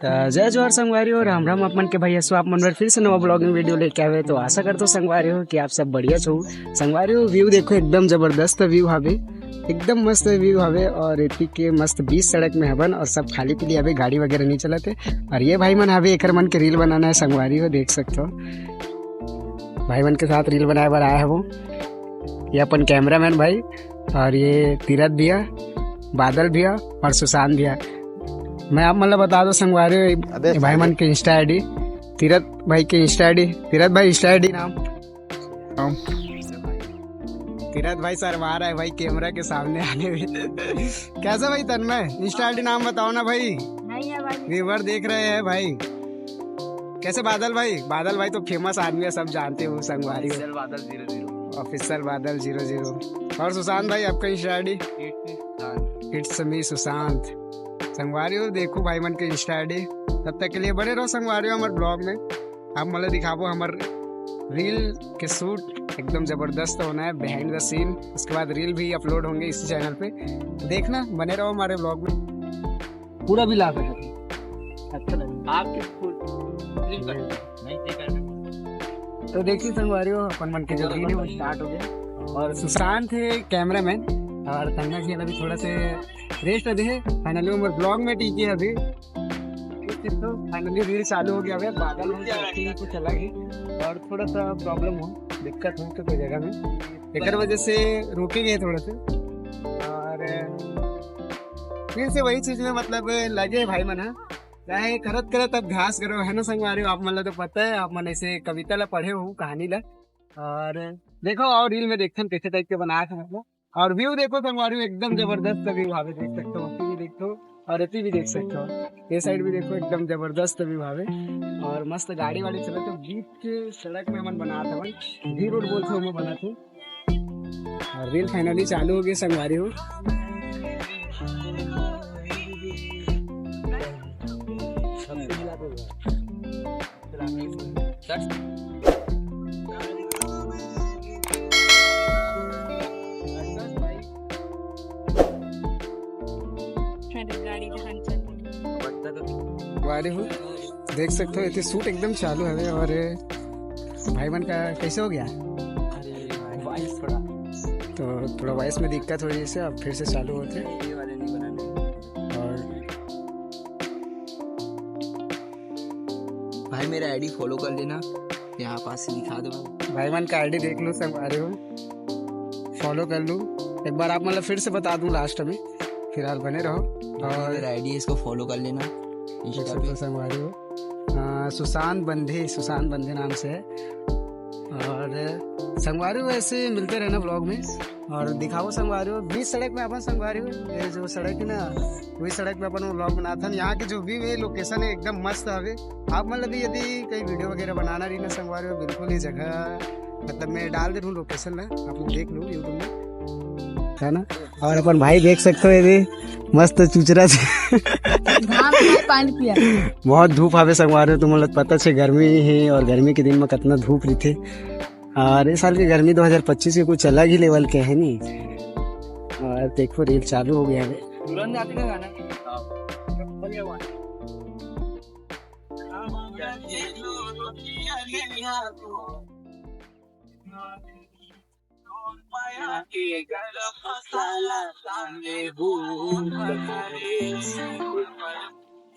जय जोहार संगवारी हो, राम राम अपन के भैया सो आप मन बर फिर से नवा ब्लॉगिंग वीडियो लेके आवे। तो आशा करते हो संगवारी हो कि आप सब बढ़िया छो। संगवारी हो व्यू देखो एकदम जबरदस्त व्यू हवे, एकदम मस्त व्यू हवे। और एती के मस्त बीच सड़क में हवन और सब खाली पीली हवे, गाड़ी वगैरह नहीं चलते। और ये भाई मन हवे एकर मन के रील बनाना है संगवारी हो, देख सकते हो भाई मन के साथ रील बनाए बर आया है वो। ये अपन कैमरामैन भाई, और ये तीरथ भैया, बादल भैया और सुशांत भैया। मैं आप मतलब बता दो संगवारी भाई मन के इंस्टा आईडी, तीरथ भाई के इंस्टा आईडी, तीरथ भाई इंस्टा आईडी नाम तीरथ भाई सर मारा है भाई कैमरा के सामने आने में। कैसा भाई तन्मय, इंस्टा आईडी नाम बताओ ना भाई, नहीं है भाई, व्यूअर देख रहे हैं भाई। कैसे बादल भाई, बादल भाई तो फेमस आदमी है, सब जानते हो संगवारी ऑफिशियल बादल 00। और सुशांत भाई आपका Insta ID it's me Sushant. संगवारी हो देखो भाई मन के इंस्टा आईडी। तब तक के लिए बने रहो संगवारी हो हमारे ब्लॉग में। आप मतलब दिखाबो हमारे रील के शूट एकदम जबरदस्त होना है, बिहाइंड द सीन। उसके बाद रील भी अपलोड होंगे इसी चैनल पे, देखना बने रहो हमारे ब्लॉग में। पूरा भी ला सकते अच्छा तो देखिए संगवारी हो अपन मन के जो रील है वो स्टार्ट हो गए। और सुशांत है कैमरामैन, और तन्मय जी अभी थोड़ा से रेस्ट दे। फाइनली हमारे ब्लॉग में टीके अभी तो फाइनली रील चालू हो गया। अभी बादल को चला गई और थोड़ा सा प्रॉब्लम हो, दिक्कत हो तो कोई जगह में, एक वजह से रुके गए थोड़ा से। और फिर से वही चीज में मतलब लगे भाई मन है चाहे करत करत अभ्यास करो है ना संगवारी हो। आप मतलब तो पता है, आप मन ऐसे कविता ला पढ़े हो, कहानी ला। और देखो और रील में देखते हैं कैसे टाइप के बनाया था मतलब। और व्यू देखो संगवारी एकदम जबरदस्त व्यू हावे, देख सकते हो भी देखो और इतनी भी देख सकते हो, ये साइड भी देखो एकदम जबरदस्त व्यू हावे। और मस्त गाड़ी वाड़ी चले तो बीच के सड़क में मन बना था भाई, वी रोड बोलते हो बना थे। और रील फाइनली चालू हो गई संगवारी हो। वारे हो देख सकते हो इतने सूट एकदम चालू है। और भाई मन का कैसे हो गया वॉइस थोड़ा वॉइस में दिक्कत हो रही है, अब फिर से चालू होते। और भाई मेरा आईडी फॉलो कर लेना, यहाँ पास से दिखा दो। भाई मन का आईडी देख लो सब आ रहे हो, फॉलो कर लो एक बार। आप मतलब फिर से बता दूं लास्ट में, फिलहाल बने रहो। और मेरा आईडी है, इसको फॉलो कर लेना इंस्टा पे। संगवारी हो सुशांत बंधे नाम से है। और संगवारी हो ऐसे मिलते रहना ब्लॉग में। और दिखाओ संगवारी हो बीच सड़क में अपन संगवारी हो, ये जो सड़क है ना वही सड़क में अपन ब्लॉग बनाता है। यहाँ की जो व्यू है लोकेशन है एकदम मस्त है। आप मतलब यदि कहीं वीडियो वगैरह बनाना रही ना संगवारी हो, बिल्कुल ही जगह मतलब मैं डाल दे रहा हूँ लोकेशन में, आप लोग देख लो यूट्यूब में है ना। और अपन भाई देख सकते हो ये मस्त चुचरा से बहुत धूप आवे संगवारी हो। तुम लोग पता है गर्मी है, और गर्मी के दिन में कितना धूप रही थे। और इस साल की गर्मी 2025 के कुछ अलग ही लेवल के है नी। और देखो रील चालू हो गया है।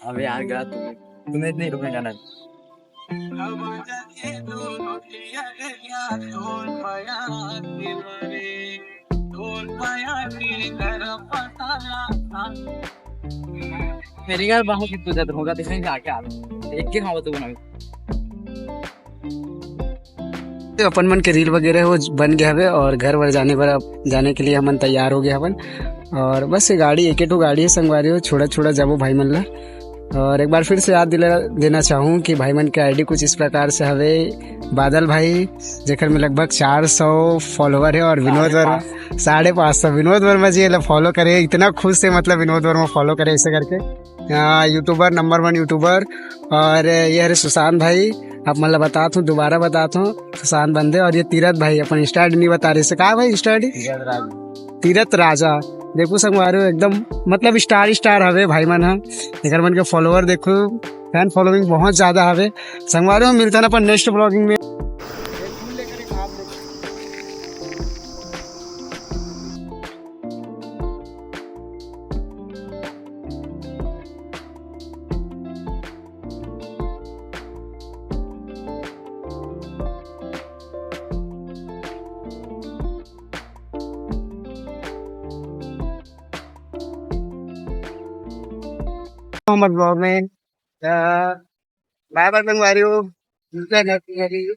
अबे यार गा तुम्हें इतने रुकने जाना है। मेरी यार बाहों की तुझे तो होगा दिखने आके आ एक के खाओ तो बना अपन मन के रील वगैरह वो बन गया है। और घर वर जाने के लिए हमन तैयार हो गया हवन। और बस ये गाड़ी एक गाड़ी है संगवारी हो, छोड़ा छोड़ा जाबो भाई मन ला। और एक बार फिर से याद दिला देना चाहूँ कि भाई मन के आईडी कुछ इस प्रकार से हवे। बादल भाई जेकर में लगभग 400 फॉलोवर है, और विनोद वर्मा 550। विनोद वर्मा जी फॉलो करे, इतना खुश से मतलब विनोद वर्मा फॉलो करे ऐसे करके, यूट्यूबर नंबर 1 यूट्यूबर। और ये है सुशांत भाई, आप मतलब बताता हूँ दोबारा बताता हूँ, सुशांत बंदे। और ये तीरथ भाई अपन इंस्टा आईडी नहीं बता रहे, से कहा भाई इंस्टा आईडी तीरथ राजा। देखो संगवारी हो एकदम मतलब स्टार हवे भाई मन ह एकर मन के फॉलोअर देखो फैन फॉलोइंग बहुत ज्यादा हवे संगवारी हो मिलता ना अपन नेक्स्ट ब्लॉगिंग में हमारे ब्लॉग में बाय बाय संगवारी हो मिलते हैं नेक्स्ट